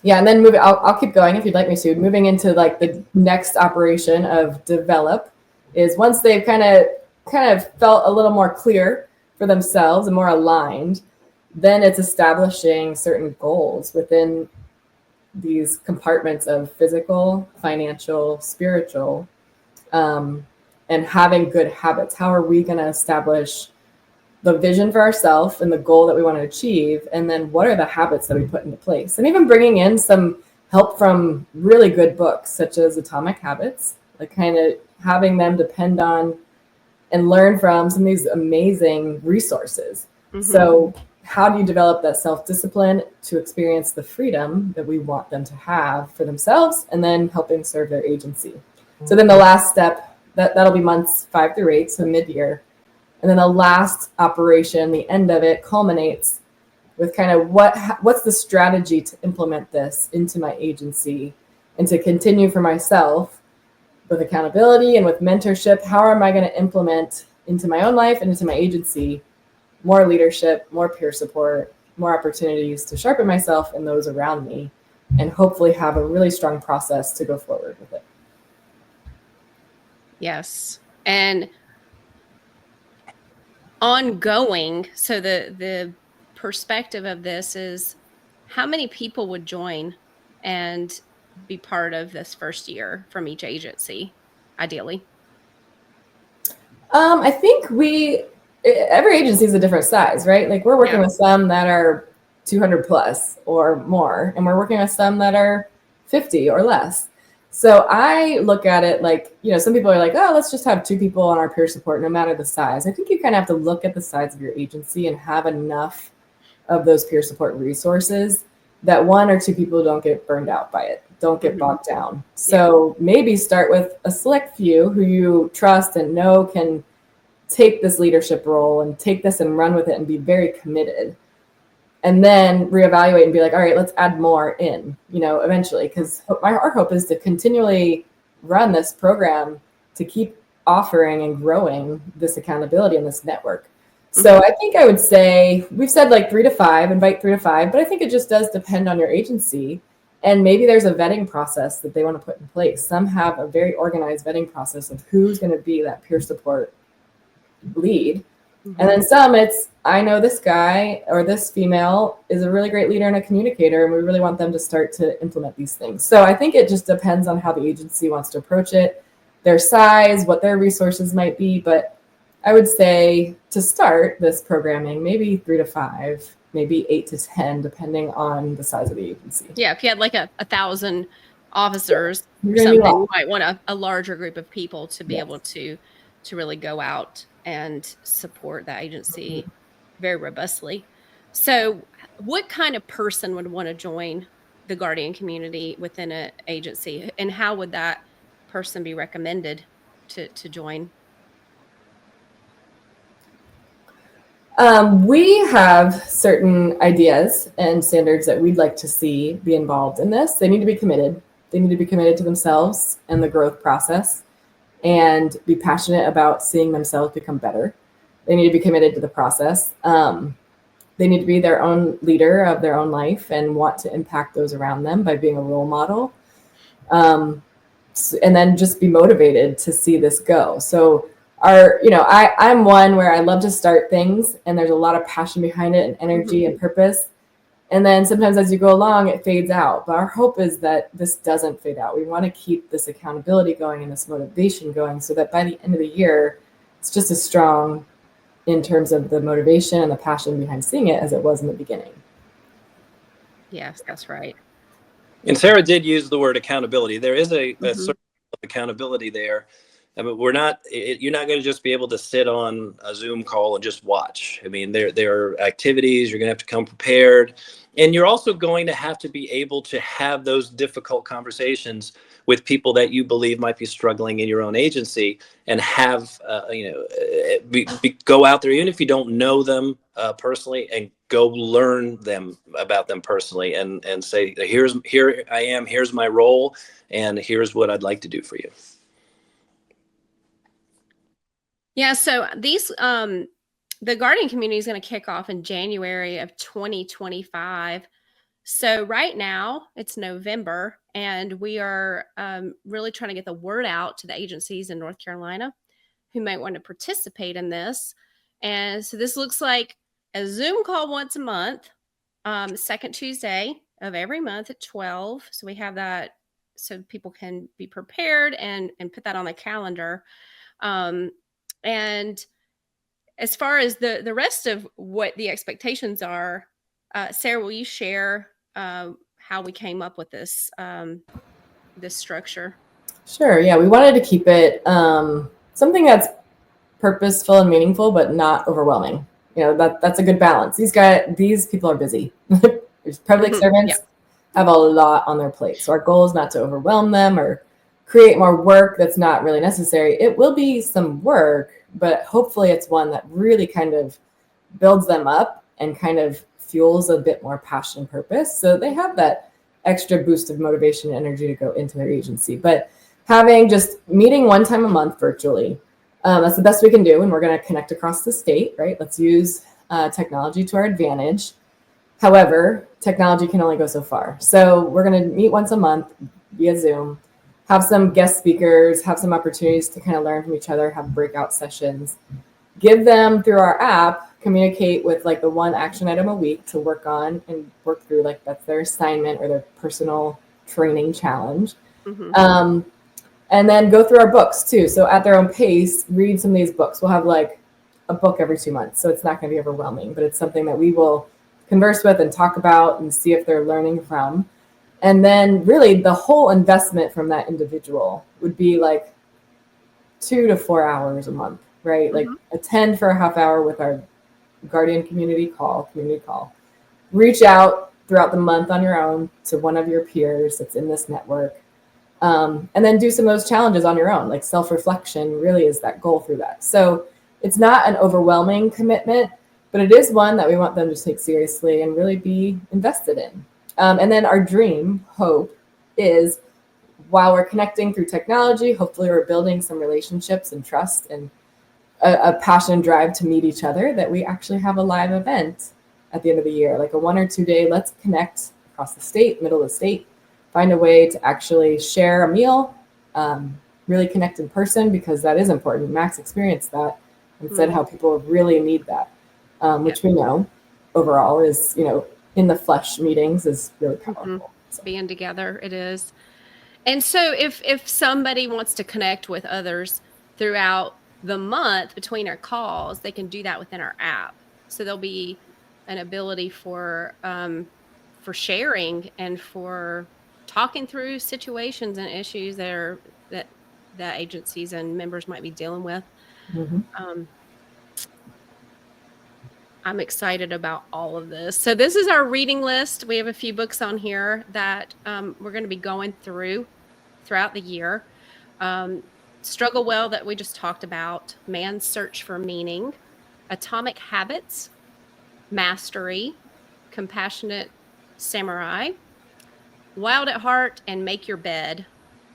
Yeah, and then I'll keep going if you'd like me to. Moving into like the next operation of develop is once they've kind of felt a little more clear for themselves and more aligned, then it's establishing certain goals within these compartments of physical, financial, spiritual, and having good habits. How are we going to establish the vision for ourselves and the goal that we want to achieve? And then what are the habits that we put into place? And even bringing in some help from really good books, such as Atomic Habits, like kind of having them depend on and learn from some of these amazing resources. So how do you develop that self-discipline to experience the freedom that we want them to have for themselves, and then helping serve their agency? So then the last step, that'll be months 5 through 8, so mid-year. And then the last operation, the end of it, culminates with kind of what's the strategy to implement this into my agency and to continue for myself with accountability and with mentorship. How am I going to implement into my own life and into my agency more leadership, more peer support, more opportunities to sharpen myself and those around me, and hopefully have a really strong process to go forward with it. Yes. And ongoing. So the perspective of this is how many people would join and be part of this first year from each agency, ideally? I think every agency is a different size, right? Like we're working with some that are 200 plus or more, and we're working with some that are 50 or less. So I look at it like, some people are like, oh, let's just have 2 people on our peer support, no matter the size. I think you kind of have to look at the size of your agency and have enough of those peer support resources that 1 or 2 people don't get burned out by it, don't get bogged down. So maybe start with a select few who you trust and know can take this leadership role and take this and run with it and be very committed. And then reevaluate and be like, all right, let's add more in, eventually, because our hope is to continually run this program to keep offering and growing this accountability in this network. So I think I would say, we've said like 3 to 5, invite 3 to 5, but I think it just does depend on your agency. And maybe there's a vetting process that they want to put in place. Some have a very organized vetting process of who's going to be that peer support lead. And then some, it's, I know this guy or this female is a really great leader and a communicator, and we really want them to start to implement these things. So I think it just depends on how the agency wants to approach it, their size, what their resources might be. But I would say to start this programming, maybe 3 to 5, maybe 8 to 10, depending on the size of the agency. Yeah, if you had like 1,000 officers or something, you might want a larger group of people to be able to really go out and support that agency very robustly. So what kind of person would want to join the guardian community within an agency, and how would that person be recommended to join? We have certain ideas and standards that we'd like to see be involved in this. They need to be committed. They need to be committed to themselves and the growth process, and be passionate about seeing themselves become better. They need to be committed to the process. They need to be their own leader of their own life and want to impact those around them by being a role model. And then just be motivated to see this go. So I'm one where I love to start things, and there's a lot of passion behind it and energy and purpose. And then sometimes as you go along, it fades out. But our hope is that this doesn't fade out. We want to keep this accountability going and this motivation going, so that by the end of the year, it's just as strong in terms of the motivation and the passion behind seeing it as it was in the beginning. Yes, that's right. And Sarah did use the word accountability. There is a Mhm. certain accountability there. I mean, you're not going to just be able to sit on a Zoom call and just watch. I mean, there are activities, you're going to have to come prepared. And you're also going to have to be able to have those difficult conversations with people that you believe might be struggling in your own agency, and have, go out there, even if you don't know them personally, and go learn about them personally, and say, here I am, here's my role, and here's what I'd like to do for you. Yeah, so these the guardian community is going to kick off in January of 2025. So right now it's November, and we are really trying to get the word out to the agencies in North Carolina who might want to participate in this. And so this looks like a Zoom call once a month, second Tuesday of every month at 12. So we have that so people can be prepared and put that on the calendar. And as far as the rest of what the expectations are, Sarah, will you share how we came up with this structure? Sure. Yeah, we wanted to keep it something that's purposeful and meaningful, but not overwhelming. That's a good balance. These people are busy. There's public servants have a lot on their plate. So our goal is not to overwhelm them or create more work that's not really necessary. It will be some work, but hopefully it's one that really kind of builds them up and kind of fuels a bit more passion and purpose. So they have that extra boost of motivation and energy to go into their agency. But having just meeting one time a month virtually, that's the best we can do. And we're going to connect across the state, right? Let's use technology to our advantage. However, technology can only go so far. So we're going to meet once a month via Zoom, have some guest speakers, have some opportunities to kind of learn from each other, have breakout sessions, give them through our app, communicate with like the one action item a week to work on and work through, like that's their assignment or their personal training challenge. Mm-hmm. And then go through our books too. So at their own pace, read some of these books. We'll have like a book every 2 months. So it's not going to be overwhelming, but it's something that we will converse with and talk about and see if they're learning from. And then really the whole investment from that individual would be like 2 to 4 hours a month, right? Mm-hmm. Like attend for a half hour with our guardian community call. Reach out throughout the month on your own to one of your peers that's in this network. And then do some of those challenges on your own, like self-reflection really is that goal through that. So it's not an overwhelming commitment, but it is one that we want them to take seriously and really be invested in. And then our hope is while we're connecting through technology, hopefully we're building some relationships and trust and a passion and drive to meet each other, that we actually have a live event at the end of the year, like a 1 or 2 day, let's connect across the state, middle of the state, find a way to actually share a meal, really connect in person, because that is important. Max experienced that and said how people really need that, which we know overall is, in the flesh meetings is really powerful. So. Being together, it is. And so if somebody wants to connect with others throughout the month between our calls, they can do that within our app. So there'll be an ability for sharing and for talking through situations and issues that agencies and members might be dealing with. Mm-hmm. I'm excited about all of this. So this is our reading list. We have a few books on here that we're going to be going throughout the year. Struggle Well, that we just talked about, Man's Search for Meaning, Atomic Habits, Mastery, Compassionate Samurai, Wild at Heart, and Make Your Bed.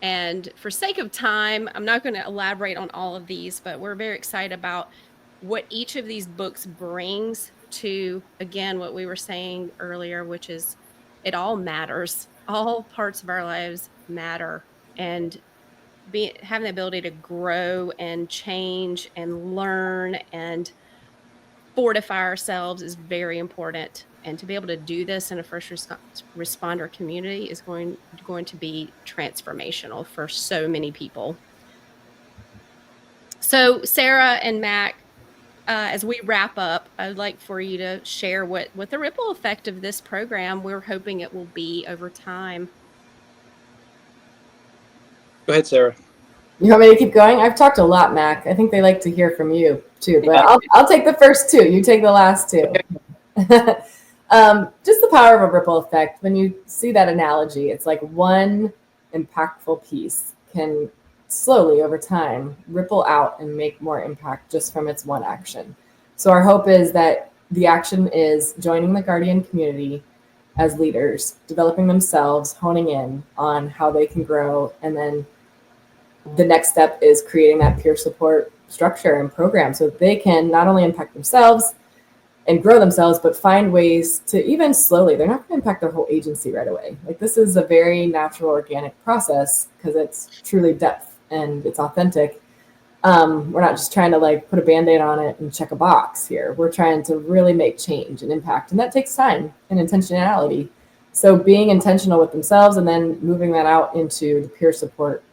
And for sake of time, I'm not going to elaborate on all of these, but we're very excited about what each of these books brings to, again, what we were saying earlier, which is it all matters. All parts of our lives matter. And having the ability to grow and change and learn and fortify ourselves is very important. And to be able to do this in a first responder community is going to be transformational for so many people. So Sarah and Mac, as we wrap up, I'd like for you to share what the ripple effect of this program we're hoping it will be over time. Go ahead, Sarah. You want me to keep going? I've talked a lot, Mac. I think they like to hear from you too, but I'll take the first two. You take the last two. Just the power of a ripple effect. When you see that analogy, it's like one impactful piece can slowly over time ripple out and make more impact just from its one action. So our hope is that the action is joining the Guardian community as leaders, developing themselves, honing in on how they can grow, and then the next step is creating that peer support structure and program so that they can not only impact themselves and grow themselves, but find ways to even slowly, they're not going to impact their whole agency right away. Like, this is a very natural, organic process because it's truly depth and it's authentic. We're not just trying to like put a Band-Aid on it and check a box here. We're trying to really make change and impact. And that takes time and intentionality. So being intentional with themselves and then moving that out into the peer support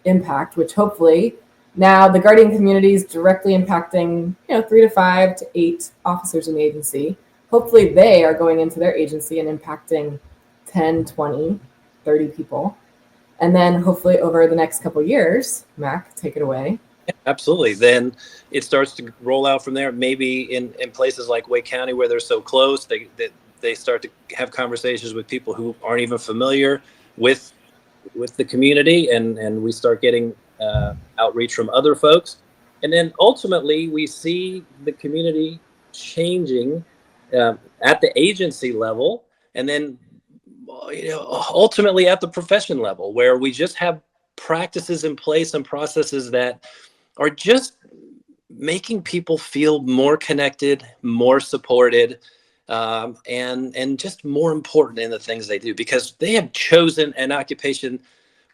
impact, which hopefully now the Guardian community is directly impacting, 3 to 5 to 8 officers in the agency. Hopefully they are going into their agency and impacting 10, 20, 30 people. And then hopefully over the next couple of years, Mac, take it away. Yeah, absolutely. Then it starts to roll out from there. Maybe in places like Wake County where they're so close, they start to have conversations with people who aren't even familiar with the community, and we start getting outreach from other folks. And then ultimately we see the community changing at the agency level, and then ultimately at the profession level, where we just have practices in place and processes that are just making people feel more connected, more supported, and just more important in the things they do, because they have chosen an occupation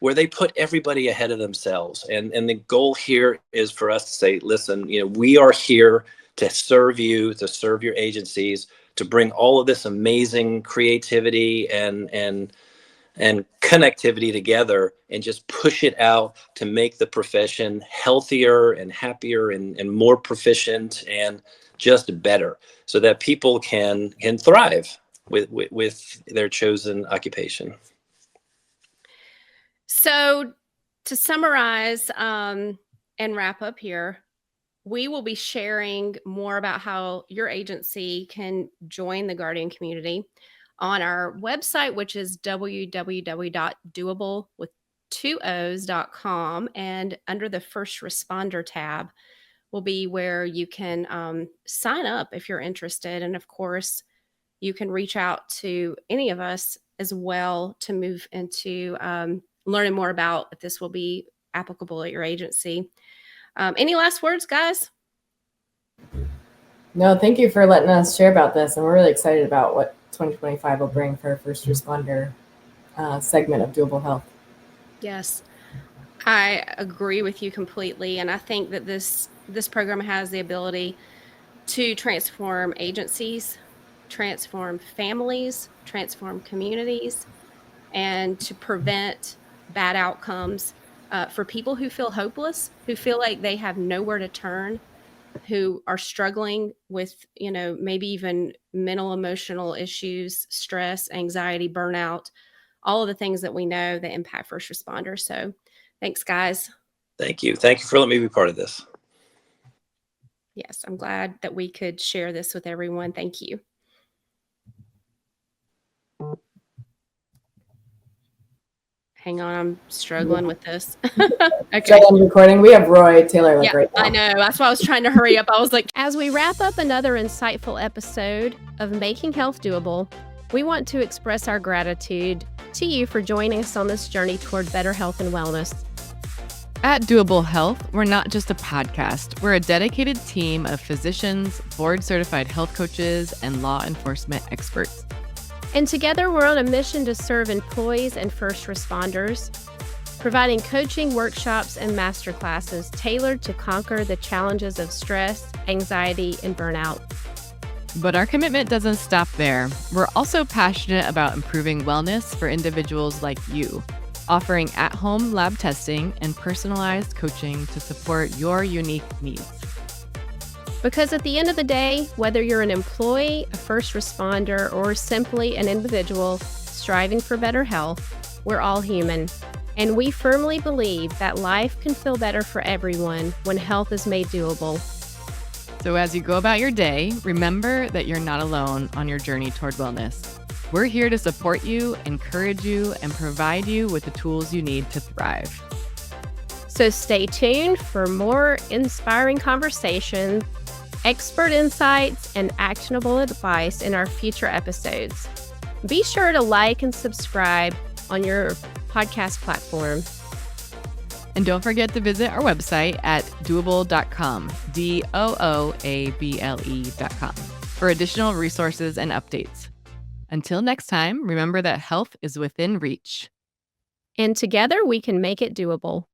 where they put everybody ahead of themselves. And the goal here is for us to say, listen, we are here to serve you, to serve your agencies, to bring all of this amazing creativity and connectivity together and just push it out to make the profession healthier and happier and more proficient and just better, so that people can thrive with their chosen occupation. So to summarize and wrap up here, we will be sharing more about how your agency can join the Guardian community on our website, which is www.doable.com. And under the First Responder tab will be where you can sign up if you're interested. And of course, you can reach out to any of us as well to move into learning more about if this will be applicable at your agency. Any last words, guys? No, thank you for letting us share about this. And we're really excited about what 2025 will bring for our first responder segment of Doable Health. Yes, I agree with you completely. And I think that this program has the ability to transform agencies, transform families, transform communities, and to prevent bad outcomes for people who feel hopeless, who feel like they have nowhere to turn, who are struggling with, maybe even mental, emotional issues, stress, anxiety, burnout, all of the things that we know that impact first responders. So thanks, guys. Thank you. Thank you for letting me be part of this. Yes, I'm glad that we could share this with everyone. Thank you. Hang on, I'm struggling with this. Okay. Struggling recording. We have Roy Taylor right now. I know. That's why I was trying to hurry up. I was like, as we wrap up another insightful episode of Making Health Doable, we want to express our gratitude to you for joining us on this journey toward better health and wellness. At Doable Health, we're not just a podcast. We're a dedicated team of physicians, board-certified health coaches, and law enforcement experts. And together, we're on a mission to serve employees and first responders, providing coaching, workshops, and masterclasses tailored to conquer the challenges of stress, anxiety, and burnout. But our commitment doesn't stop there. We're also passionate about improving wellness for individuals like you, offering at-home lab testing and personalized coaching to support your unique needs. Because at the end of the day, whether you're an employee, a first responder, or simply an individual striving for better health, we're all human. And we firmly believe that life can feel better for everyone when health is made doable. So as you go about your day, remember that you're not alone on your journey toward wellness. We're here to support you, encourage you, and provide you with the tools you need to thrive. So stay tuned for more inspiring conversations, expert insights, and actionable advice in our future episodes. Be sure to like and subscribe on your podcast platform. And don't forget to visit our website at doable.com, DOOABLE.com, for additional resources and updates. Until next time, remember that health is within reach. And together we can make it doable.